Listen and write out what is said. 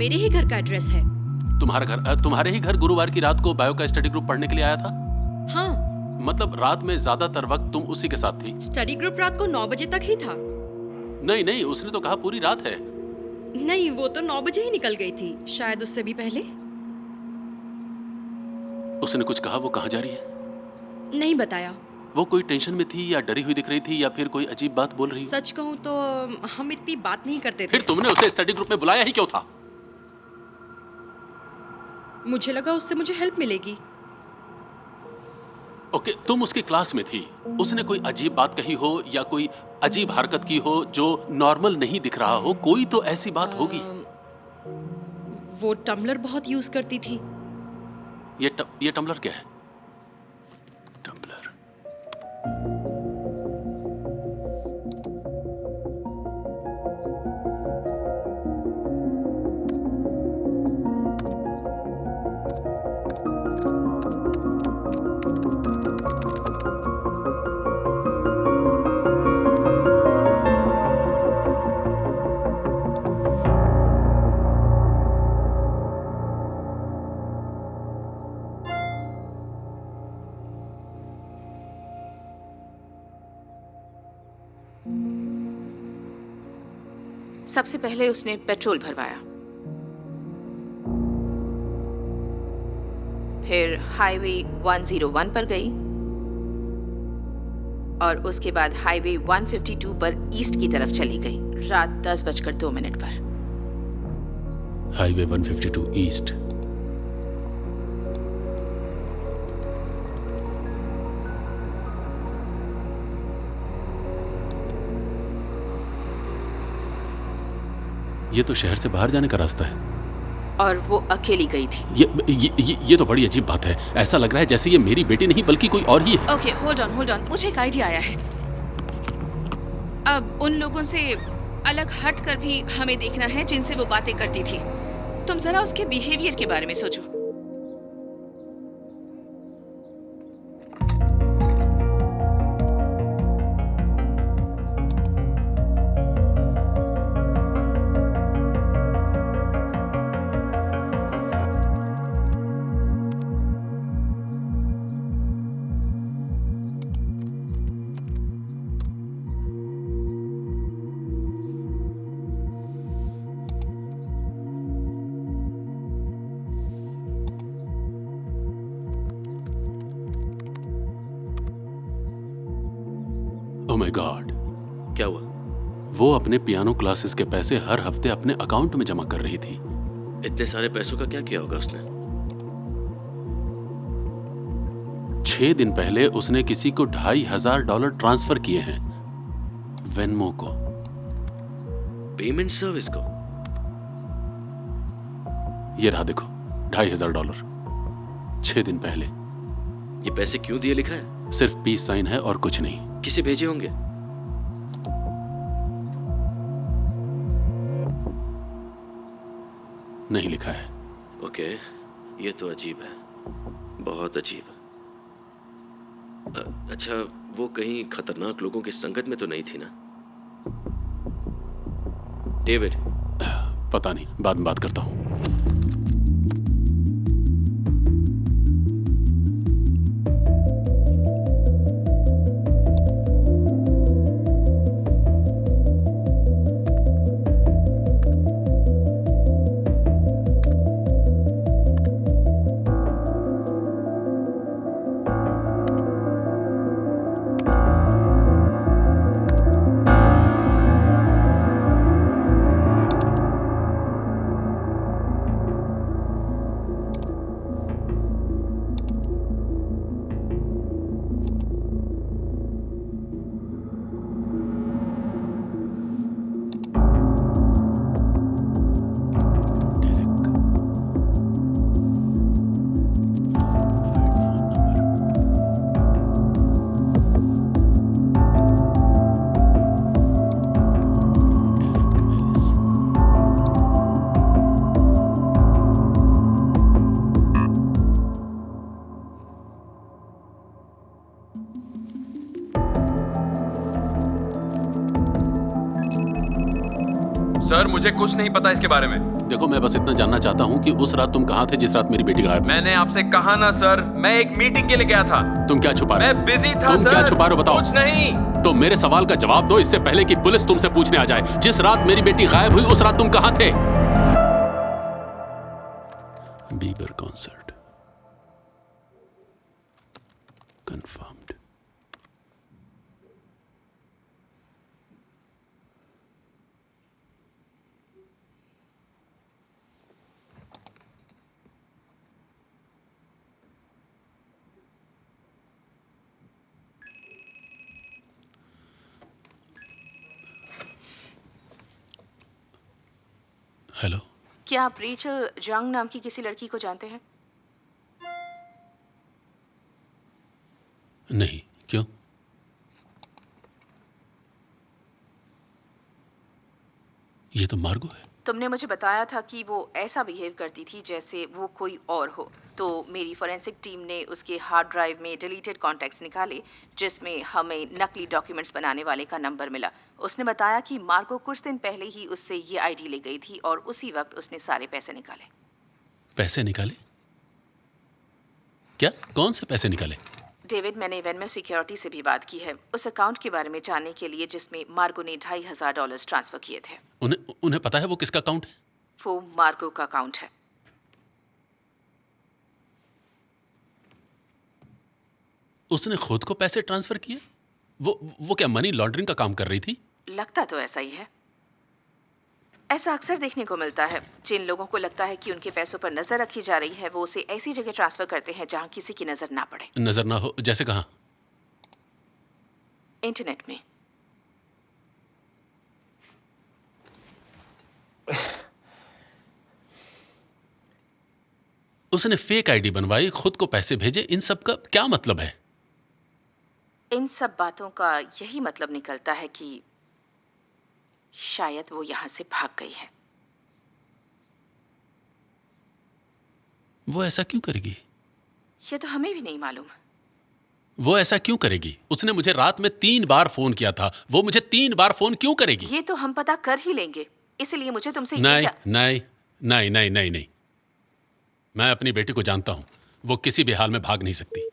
मेरे ही घर का एड्रेस है। तुम्हारे ही घर गुरुवार की रात को बायो का स्टडी ग्रुप पढ़ने के लिए आया था? हाँ। मतलब रात में ज्यादातर वक्त तुम उसी के साथ थी? स्टडी ग्रुप रात को 9 बजे तक ही था। नहीं नहीं, उसने तो कहा पूरी रात है। नहीं, वो तो 9 बजे ही निकल गई थी, शायद उससे भी पहले। उसने कुछ कहा वो कहाँ जा रही है? नहीं बताया। वो कोई टेंशन में थी या डरी हुई दिख रही थी या फिर कोई अजीब बात बोल रही? सच कहूँ तो हम इतनी बात नहीं करते थे। फिर तुमने उसे स्टडी ग्रुप में बुलाया ही क्यों था? मुझे लगा उससे मुझे हेल्प मिलेगी। ओके, तुम उसकी क्लास में थी, उसने कोई अजीब बात कही हो या कोई अजीब हरकत की हो जो नॉर्मल नहीं दिख रहा हो, कोई तो ऐसी बात होगी। वो टम्बलर बहुत यूज करती थी। ये टम्बलर क्या है? टम्बलर। सबसे पहले उसने पेट्रोल भरवाया, फिर हाईवे 101 पर गई और उसके बाद हाईवे 152 पर ईस्ट की तरफ चली गई रात 10:02 पर। Highway 152 east. ये तो शहर से बाहर जाने का रास्ता है। और वो अकेली गई थी। ये तो बड़ी अजीब बात है। ऐसा लग रहा है जैसे ये मेरी बेटी नहीं बल्कि कोई और ही है। ओके, होल्ड ऑन, मुझे एक आइडिया आया है। अब उन लोगों से अलग हट कर भी हमें देखना है जिनसे वो बातें करती थी। तुम जरा उसके बिहेवियर के बारे में सोचो। ओह माय गॉड, क्या हुआ? वो अपने पियानो क्लासेस के पैसे हर हफ्ते अपने अकाउंट में जमा कर रही थी। इतने सारे पैसों का क्या किया होगा उसने? 6 दिन पहले उसने किसी को $2,500 ट्रांसफर किए हैं, वेनमो को। पेमेंट सर्विस को? ये रहा देखो, $2,500 6 दिन पहले। ये पैसे क्यों दिए लिखा है? सिर्फ पीस साइन है और कुछ नहीं। किसे भेजे होंगे? नहीं लिखा है। ओके, ये तो अजीब है, बहुत अजीब। अच्छा, वो कहीं खतरनाक लोगों की संगत में तो नहीं थी ना? डेविड? पता नहीं, बाद में बात करता हूँ। सर मुझे कुछ नहीं पता इसके बारे में। देखो, मैं बस इतना जानना चाहता हूँ कि उस रात तुम कहाँ थे जिस रात मेरी बेटी गायब है? मैंने आपसे कहा ना सर, मैं एक मीटिंग के लिए गया था। तुम क्या छुपा रहे हो? मैं बिजी था तुम सर। क्या छुपा रहे हो, बताओ। कुछ नहीं। तो मेरे सवाल का जवाब दो इससे पहले कि पुलिस तुमसे पूछने आ जाए। जिस रात मेरी बेटी गायब हुई उस रात तुम कहाँ थे? Bieber concert confirmed. हेलो, क्या आप रेचल जंग नाम की किसी लड़की को जानते हैं? नहीं, क्यों? ये तो मार्गो है। तुमने मुझे बताया था कि वो ऐसा बिहेव करती थी जैसे वो कोई और हो। तो मेरी फोरेंसिक टीम ने उसके हार्ड ड्राइव में डिलीटेड कॉन्टैक्ट्स निकाले, जिसमें हमें नकली डॉक्यूमेंट्स बनाने वाले का नंबर मिला। उसने बताया कि मार्गो कुछ दिन पहले ही उससे ये आईडी ले गई थी और उसी वक्त उसने सारे पैसे निकाले। पैसे निकाले? क्या? कौन से पैसे निकाले? डेविड, मैंने वेनमो सिक्योरिटी से भी बात की है उस अकाउंट के बारे में जानने के लिए जिसमें मार्गो ने $2,500 ट्रांसफर किए थे। उन्हें पता है वो किसका अकाउंट है? वो मार्गो का अकाउंट है। उसने खुद को पैसे ट्रांसफर किए? वो क्या मनी लॉन्ड्रिंग का काम कर रही थी? लगता तो ऐसा ही है। ऐसा अक्सर देखने को मिलता है। जिन लोगों को लगता है कि उनके पैसों पर नजर रखी जा रही है वो उसे ऐसी जगह ट्रांसफर करते हैं जहां किसी की नजर ना पड़े। नजर ना हो? जैसे कहाँ? इंटरनेट में। उसने फेक आईडी बनवाई, खुद को पैसे भेजे, इन सब का क्या मतलब है? इन सब बातों का यही मतलब निकलता है कि शायद वो यहां से भाग गई है। वो ऐसा क्यों करेगी? ये तो हमें भी नहीं मालूम। वो ऐसा क्यों करेगी? उसने मुझे रात में 3 बार फोन किया था। वो मुझे 3 बार फोन क्यों करेगी? ये तो हम पता कर ही लेंगे, इसलिए मुझे तुमसे नहीं, नहीं, नहीं, नहीं, नहीं, नहीं। मैं अपनी बेटी को जानता हूं। वो किसी भी हाल में भाग नहीं सकती।